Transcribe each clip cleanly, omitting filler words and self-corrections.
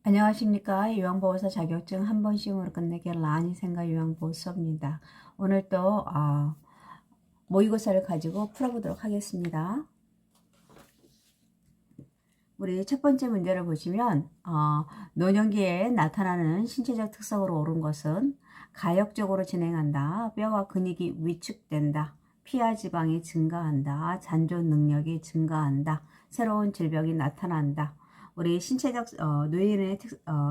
안녕하십니까. 요양보호사 자격증 한 번 시험으로 끝내기 라니생과 요양보호 수업입니다. 오늘 또 모의고사를 가지고 풀어보도록 하겠습니다. 우리 첫 번째 문제를 보시면 노년기에 나타나는 신체적 특성으로 옳은 것은 가역적으로 진행한다, 뼈와 근육이 위축된다, 피하 지방이 증가한다, 잔존 능력이 증가한다, 새로운 질병이 나타난다. 우리 신체적 노인의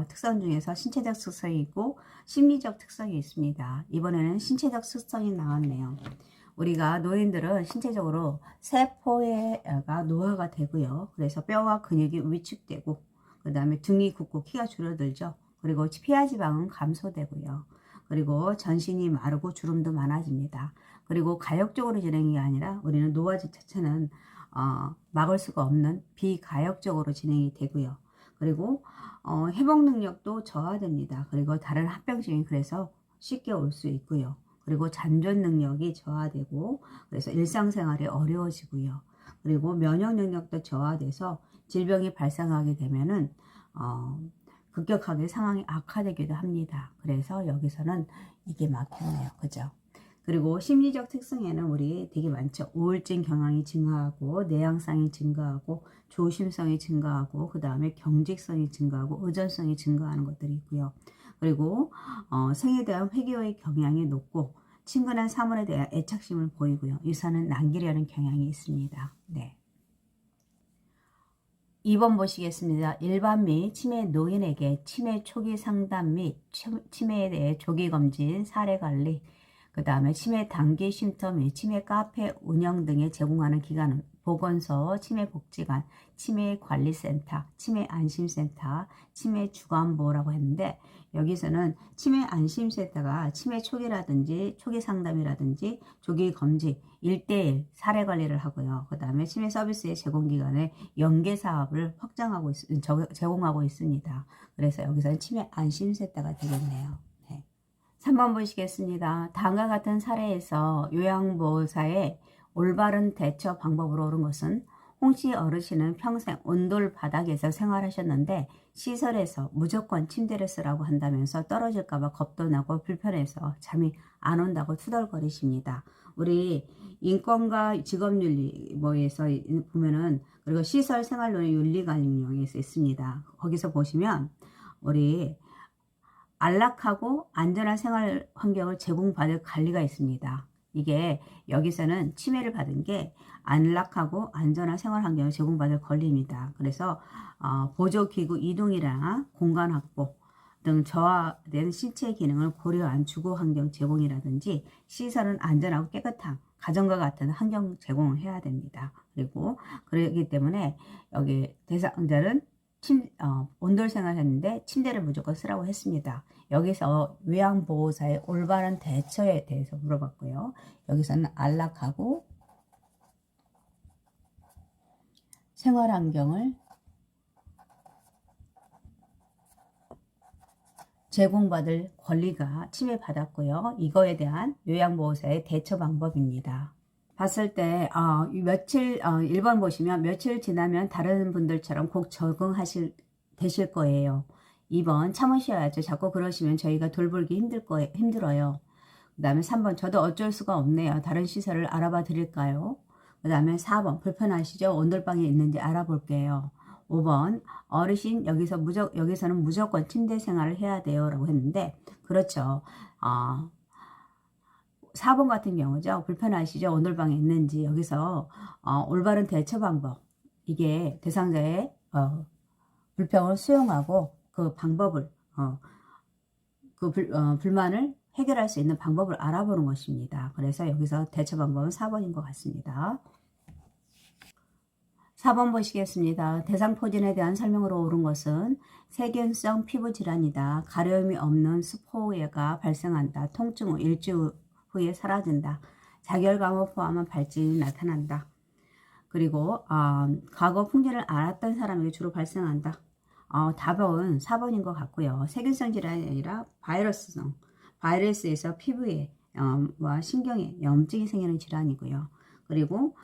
특성 중에서 신체적 특성이 있고 심리적 특성이 있습니다. 이번에는 신체적 특성이 나왔네요. 우리가 노인들은 신체적으로 세포가 노화가 되고요. 그래서 뼈와 근육이 위축되고, 그 다음에 등이 굽고 키가 줄어들죠. 그리고 피하지방은 감소되고요. 그리고 전신이 마르고 주름도 많아집니다. 그리고 가역적으로 진행이 아니라 우리는 노화 자체는 막을 수가 없는 비가역적으로 진행이 되고요. 그리고 회복 능력도 저하됩니다. 그리고 다른 합병증이 그래서 쉽게 올 수 있고요. 그리고 잔존 능력이 저하되고 그래서 일상생활이 어려워지고요. 그리고 면역 능력도 저하돼서 질병이 발생하게 되면은 급격하게 상황이 악화되기도 합니다. 그래서 여기서는 이게 막혔네요. 그죠? 그리고 심리적 특성에는 우리 되게 많죠. 우울증 경향이 증가하고 내향성이 증가하고 조심성이 증가하고 그 다음에 경직성이 증가하고 의존성이 증가하는 것들이 있고요. 그리고 생에 대한 회개의 경향이 높고 친근한 사물에 대한 애착심을 보이고요. 유사는 남기려는 경향이 있습니다. 네. 2번 보시겠습니다. 일반 및 치매 노인에게 치매 초기 상담 및 치매에 대해 조기 검진, 사례 관리, 그 다음에 치매 단기 쉼터 및 치매 카페 운영 등에 제공하는 기관은 보건소, 치매복지관, 치매관리센터, 치매안심센터, 치매주간보호라고 했는데 여기서는 치매안심센터가 치매 초기라든지 초기 상담이라든지 조기 검진, 1대1 사례 관리를 하고요. 그 다음에 치매 서비스의 제공기관의 연계 사업을 확장하고 제공하고 있습니다. 그래서 여기서는 치매안심센터가 되겠네요. 3번 보시겠습니다. 다음과 같은 사례에서 요양보호사의 올바른 대처 방법으로 옳은 것은 홍씨 어르신은 평생 온돌 바닥에서 생활하셨는데 시설에서 무조건 침대를 쓰라고 한다면서 떨어질까봐 겁도 나고 불편해서 잠이 안 온다고 투덜거리십니다. 우리 인권과 직업윤리 뭐에서 보면은 그리고 시설 생활론의 윤리관용에서 있습니다. 거기서 보시면 우리 안락하고 안전한 생활 환경을 제공받을 관리가 있습니다. 이게 여기서는 치매를 받은 게 안락하고 안전한 생활 환경을 제공받을 권리입니다. 그래서 보조기구 이동이나 공간 확보 등 저하된 신체 기능을 고려한 주거 환경 제공이라든지 시설은 안전하고 깨끗한 가정과 같은 환경 제공을 해야 됩니다. 그리고 그렇기 때문에 여기 대상자는 온돌 생활했는데 침대를 무조건 쓰라고 했습니다. 여기서 요양보호사의 올바른 대처에 대해서 물어봤고요. 여기서는 안락하고 생활환경을 제공받을 권리가 침해받았고요. 이거에 대한 요양보호사의 대처 방법입니다. 봤을 때 며칠 1번 보시면 며칠 지나면 다른 분들처럼 꼭 되실 거예요. 2번 참으셔야죠. 자꾸 그러시면 저희가 돌보기 힘들어요. 그 다음에 3번 저도 어쩔 수가 없네요. 다른 시설을 알아봐 드릴까요? 그 다음에 4번 불편하시죠? 온돌방에 있는지 알아볼게요. 5번 어르신 여기서는 무조건 침대 생활을 해야 돼요 라고 했는데 그렇죠. 4번 같은 경우죠. 불편하시죠? 온돌방에 있는지 여기서 올바른 대처 방법 이게 대상자의 불평을 수용하고 그 방법을 불만을 해결할 수 있는 방법을 알아보는 것입니다. 그래서 여기서 대처 방법은 4번인 것 같습니다. 4번 보시겠습니다. 대상포진에 대한 설명으로 옳은 것은 세균성 피부질환이다. 가려움이 없는 수포가 발생한다. 통증 후 일주 후에 사라진다. 자결감을 포함한 발진이 나타난다. 그리고 과거 풍진을 알았던 사람에게 주로 발생한다. 답은 4번인 것 같고요. 세균성 질환이 아니라 바이러스에서 피부에 와 신경에 염증이 생기는 질환이고요. 그리고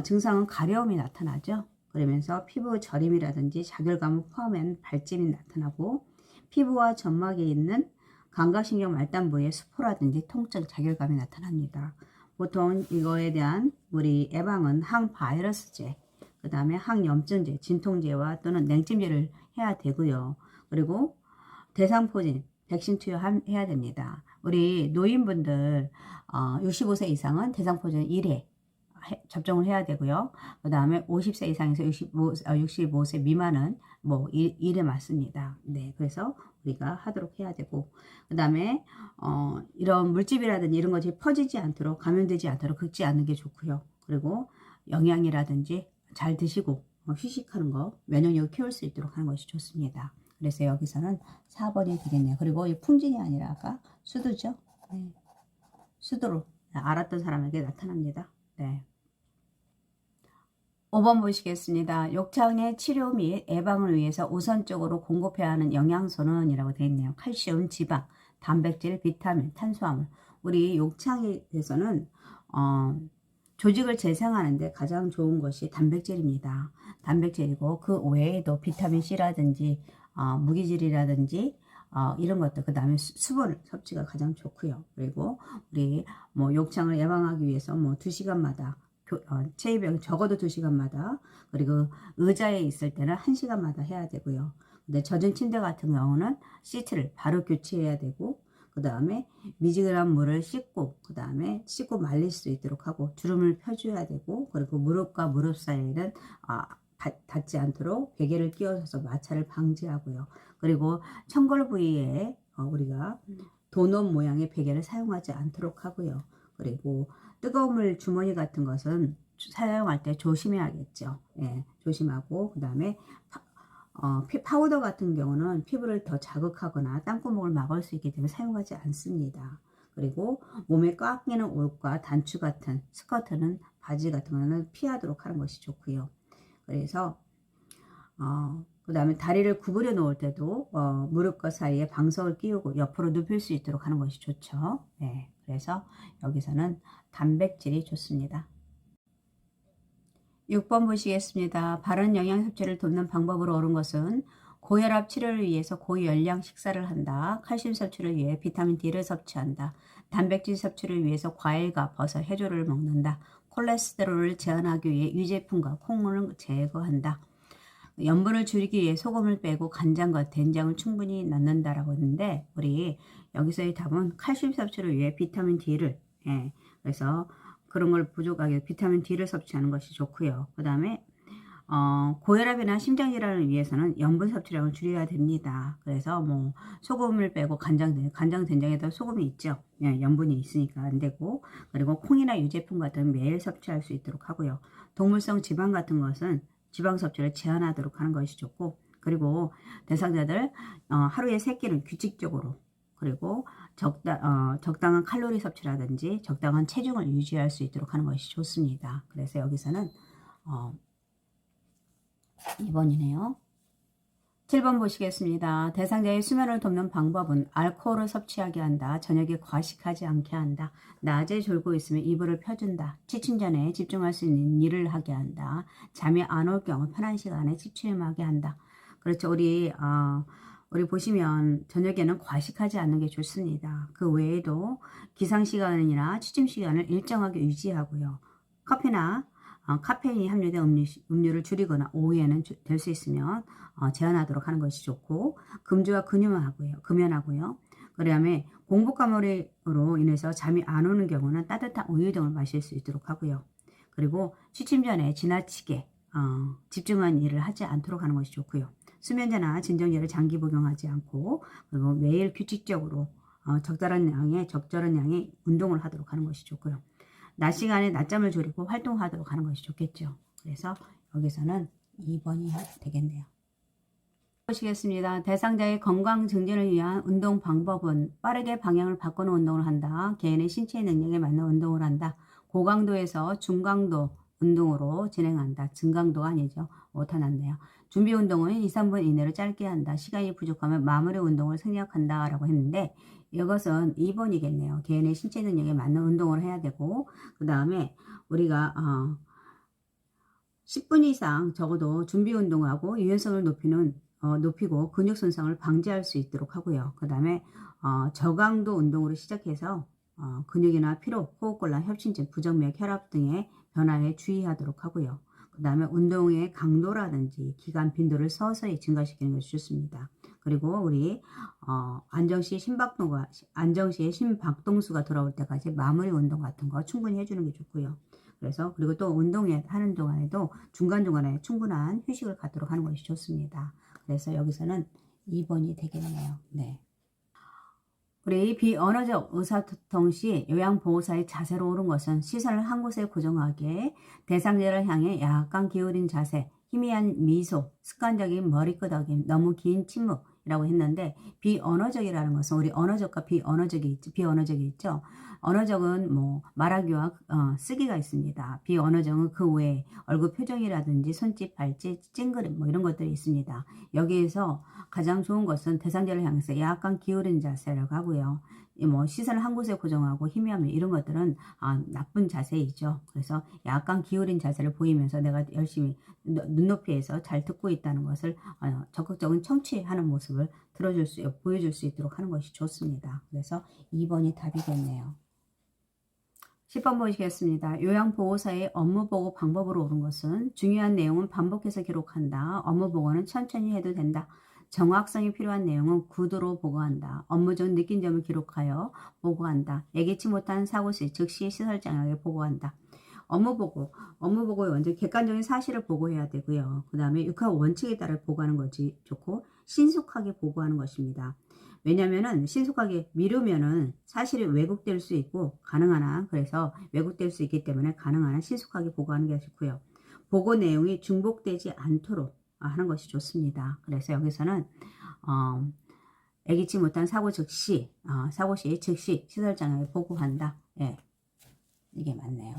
증상은 가려움이 나타나죠. 그러면서 피부 저림이라든지 자결감을 포함한 발진이 나타나고 피부와 점막에 있는 감각신경 말단 부위의 수포라든지 통증, 자결감이 나타납니다. 보통 이거에 대한 우리 예방은 항바이러스제, 그 다음에 항염증제, 진통제와 또는 냉찜제를 해야 되고요. 그리고 대상포진, 백신 투여해야 됩니다. 우리 노인분들 65세 이상은 대상포진 1회 접종을 해야 되고요. 그 다음에 50세 이상에서 65세 미만은 뭐 1회 맞습니다. 네, 그래서 우리가 하도록 해야 되고, 그 다음에 이런 물집이라든지 이런 것이 퍼지지 않도록, 감염되지 않도록 긁지 않는 게 좋고요. 그리고 영양이라든지 잘 드시고 휴식하는 거, 면역력을 키울 수 있도록 하는 것이 좋습니다. 그래서 여기서는 4번이 되겠네요. 그리고 이 풍진이 아니라 아까 수두죠. 네. 수두로 알았던 사람에게 나타납니다. 네. 5번 보시겠습니다. 욕창의 치료 및 예방을 위해서 우선적으로 공급해야 하는 영양소는 이라고 되어 있네요. 칼슘, 지방, 단백질, 비타민, 탄수화물. 우리 욕창에 대해서는 조직을 재생하는데 가장 좋은 것이 단백질입니다. 단백질이고 그 외에도 비타민 C라든지 무기질이라든지 이런 것들, 그 다음에 수분 섭취가 가장 좋고요. 그리고 우리 뭐 욕창을 예방하기 위해서 뭐 2시간마다 체위병 적어도 2시간마다, 그리고 의자에 있을 때는 1시간마다 해야 되고요. 근데 젖은 침대 같은 경우는 시트를 바로 교체해야 되고, 그 다음에 미지근한 물을 씻고, 그 다음에 씻고 말릴 수 있도록 하고, 주름을 펴줘야 되고, 그리고 무릎과 무릎 사이에는 닿지 않도록 베개를 끼워서 마찰을 방지하고요. 그리고 청골 부위에 우리가 도넛 모양의 베개를 사용하지 않도록 하고요. 그리고 뜨거운 물 주머니 같은 것은 사용할 때 조심해야겠죠. 예, 조심하고, 그 다음에 파우더 같은 경우는 피부를 더 자극하거나 땀구멍을 막을 수 있기 때문에 사용하지 않습니다. 그리고 몸에 꽉 끼는 옷과 단추 같은 스커트는, 바지 같은 거는 피하도록 하는 것이 좋고요. 그래서 그 다음에 다리를 구부려 놓을 때도 무릎과 사이에 방석을 끼우고 옆으로 눕힐 수 있도록 하는 것이 좋죠. 네, 그래서 여기서는 단백질이 좋습니다. 6번 보시겠습니다. 바른 영양 섭취를 돕는 방법으로 옳은 것은 고혈압 치료를 위해서 고열량 식사를 한다. 칼슘 섭취를 위해 비타민 D를 섭취한다. 단백질 섭취를 위해서 과일과 버섯, 해조를 먹는다. 콜레스테롤을 제한하기 위해 유제품과 콩물을 제거한다. 염분을 줄이기 위해 소금을 빼고 간장과 된장을 충분히 넣는다라고 했는데, 우리 여기서의 답은 칼슘 섭취를 위해 비타민 D를, 그래서 그런 걸 부족하게 비타민 D를 섭취하는 것이 좋고요. 그 다음에 고혈압이나 심장질환을 위해서는 염분 섭취량을 줄여야 됩니다. 그래서 뭐 소금을 빼고 간장, 된장에도 소금이 있죠. 염분이 있으니까 안 되고, 그리고 콩이나 유제품 같은 매일 섭취할 수 있도록 하고요. 동물성 지방 같은 것은 지방 섭취를 제한하도록 하는 것이 좋고, 그리고 대상자들 하루에 3끼는 규칙적으로, 그리고 적당한 칼로리 섭취라든지 적당한 체중을 유지할 수 있도록 하는 것이 좋습니다. 그래서 여기서는 2번이네요. 7번 보시겠습니다. 대상자의 수면을 돕는 방법은 알코올을 섭취하게 한다. 저녁에 과식하지 않게 한다. 낮에 졸고 있으면 이불을 펴준다. 취침 전에 집중할 수 있는 일을 하게 한다. 잠이 안 올 경우 편한 시간에 집중하게 한다. 그렇죠. 우리 보시면 저녁에는 과식하지 않는 게 좋습니다. 그 외에도 기상시간이나 취침시간을 일정하게 유지하고요. 커피나 카페인이 함유된 음료를 줄이거나 오후에는 될 수 있으면 제한하도록 하는 것이 좋고, 금주와 금연하고요. 그 다음에 공복 과몰입으로 인해서 잠이 안 오는 경우는 따뜻한 우유 등을 마실 수 있도록 하고요. 그리고 취침 전에 지나치게 집중한 일을 하지 않도록 하는 것이 좋고요. 수면제나 진정제를 장기 복용하지 않고, 그리고 매일 규칙적으로 적절한 양의 운동을 하도록 하는 것이 좋고요. 낮 시간에 낮잠을 줄이고 활동하도록 하는 것이 좋겠죠. 그래서 여기서는 2번이 되겠네요. 보시겠습니다. 대상자의 건강 증진을 위한 운동 방법은 빠르게 방향을 바꾸는 운동을 한다. 개인의 신체 능력에 맞는 운동을 한다. 고강도에서 중강도 운동으로 진행한다. 중강도가 아니죠. 오타 났네요. 준비 운동은 2, 3분 이내로 짧게 한다. 시간이 부족하면 마무리 운동을 생략한다 라고 했는데, 이것은 2번이겠네요. 개인의 신체 능력에 맞는 운동을 해야 되고, 그 다음에 우리가 10분 이상 적어도 준비 운동하고 유연성을 높이고 근육 손상을 방지할 수 있도록 하고요. 그 다음에 저강도 운동으로 시작해서 근육이나 피로, 호흡곤란, 협심증, 부정맥, 혈압 등의 변화에 주의하도록 하고요. 그 다음에 운동의 강도라든지 기간 빈도를 서서히 증가시키는 것이 좋습니다. 그리고 우리 안정시의 심박동수가 돌아올 때까지 마무리 운동 같은 거 충분히 해주는 게 좋고요. 그래서 그리고 또 하는 동안에도 중간중간에 충분한 휴식을 갖도록 하는 것이 좋습니다. 그래서 여기서는 2번이 되겠네요. 네. 우리 비언어적 의사소통 시 요양보호사의 자세로 옳은 것은 시선을 한 곳에 고정하게, 대상자를 향해 약간 기울인 자세, 희미한 미소, 습관적인 머리끄덕임, 너무 긴 침묵이라고 했는데, 비언어적이라는 것은 우리 언어적과 비언어적이 있죠. 언어적은 뭐 말하기와 쓰기가 있습니다. 비언어적은 그 외에 얼굴 표정이라든지 손짓, 발짓, 찡그림 뭐 이런 것들이 있습니다. 여기에서 가장 좋은 것은 대상자를 향해서 약간 기울인 자세라고 하고요. 뭐 시선을 한 곳에 고정하고 희미함 이런 것들은 나쁜 자세이죠. 그래서 약간 기울인 자세를 보이면서 내가 열심히 눈높이에서 잘 듣고 있다는 것을 적극적인 청취하는 모습을 보여줄 수 있도록 하는 것이 좋습니다. 그래서 2번이 답이겠네요. 10번 보시겠습니다. 요양보호사의 업무보고 방법으로 옳은 것은 중요한 내용은 반복해서 기록한다. 업무보고는 천천히 해도 된다. 정확성이 필요한 내용은 구두로 보고한다. 업무 중 느낀 점을 기록하여 보고한다. 예기치 못한 사고 시 즉시 시설장에게 보고한다. 업무보고에 먼저 객관적인 사실을 보고해야 되고요. 그 다음에 육하 원칙에 따라 보고하는 것이 좋고 신속하게 보고하는 것입니다. 왜냐면은 신속하게 미루면은 사실이 왜곡될 수 있고 그래서 왜곡될 수 있기 때문에 가능한 한 신속하게 보고하는 게 좋고요. 보고 내용이 중복되지 않도록 하는 것이 좋습니다. 그래서 여기서는 예기치 못한 사고 시 즉시 시설장에게 보고한다. 예, 이게 맞네요.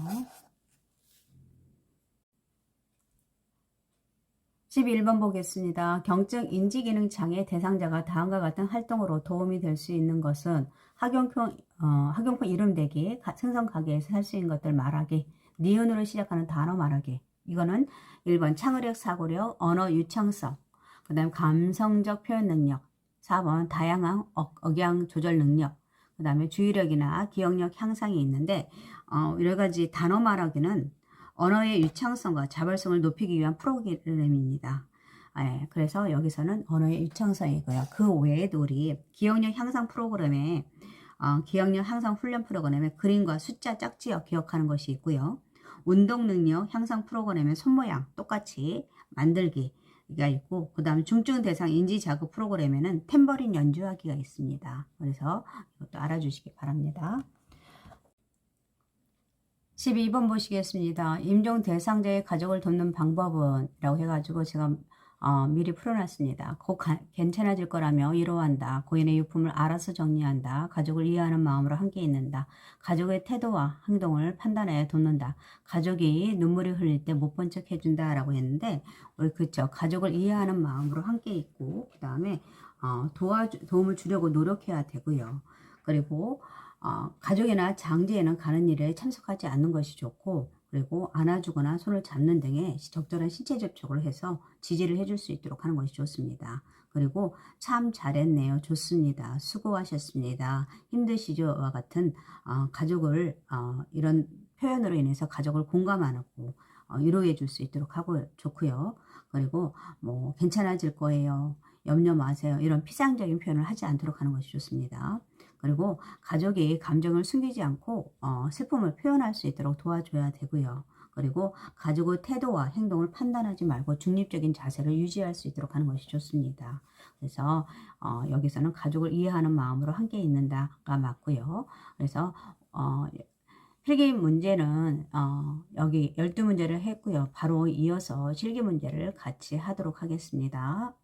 11번 보겠습니다. 경증 인지기능 장애 대상자가 다음과 같은 활동으로 도움이 될 수 있는 것은 학용품 이름 대기, 생선 가게에서 할 수 있는 것들 말하기, 니은으로 시작하는 단어 말하기. 이거는 1번 창의력, 사고력, 언어 유창성, 그 다음 감성적 표현 능력, 4번 다양한 억양 조절 능력, 그 다음에 주의력이나 기억력 향상이 있는데 여러 가지 단어 말하기는 언어의 유창성과 자발성을 높이기 위한 프로그램입니다. 그래서 여기서는 언어의 유창성이고요. 그 외에도 우리 기억력 향상 프로그램에 기억력 향상 훈련 프로그램에 그림과 숫자 짝지어 기억하는 것이 있고요. 운동 능력 향상 프로그램에 손모양 똑같이 만들기가 있고, 그 다음에 중증 대상 인지 자극 프로그램에는 탬버린 연주하기가 있습니다. 그래서 이것도 알아주시기 바랍니다. 12번 보시겠습니다. 임종 대상자의 가족을 돕는 방법은? 라고 해가지고 제가 미리 풀어놨습니다. 곧 괜찮아질 거라며 위로한다. 고인의 유품을 알아서 정리한다. 가족을 이해하는 마음으로 함께 있는다. 가족의 태도와 행동을 판단해 돕는다. 가족이 눈물이 흘릴 때 못 본 척 해준다 라고 했는데, 그렇죠. 가족을 이해하는 마음으로 함께 있고, 그 다음에 도움을 주려고 노력해야 되고요. 그리고 가족이나 장제에는 가는 일에 참석하지 않는 것이 좋고, 그리고 안아주거나 손을 잡는 등의 적절한 신체 접촉을 해서 지지를 해줄 수 있도록 하는 것이 좋습니다. 그리고 참 잘했네요. 좋습니다. 수고하셨습니다. 힘드시죠와 같은 가족을 이런 표현으로 인해서 가족을 공감하고 위로해 줄 수 있도록 하고 좋고요. 그리고 뭐 괜찮아질 거예요. 염려 마세요. 이런 피상적인 표현을 하지 않도록 하는 것이 좋습니다. 그리고 가족이 감정을 숨기지 않고 슬픔을 표현할 수 있도록 도와줘야 되고요. 그리고 가족의 태도와 행동을 판단하지 말고 중립적인 자세를 유지할 수 있도록 하는 것이 좋습니다. 그래서 여기서는 가족을 이해하는 마음으로 함께 있는다가 맞고요. 그래서 필기 문제는 여기 12문제를 했고요. 바로 이어서 실기 문제를 같이 하도록 하겠습니다.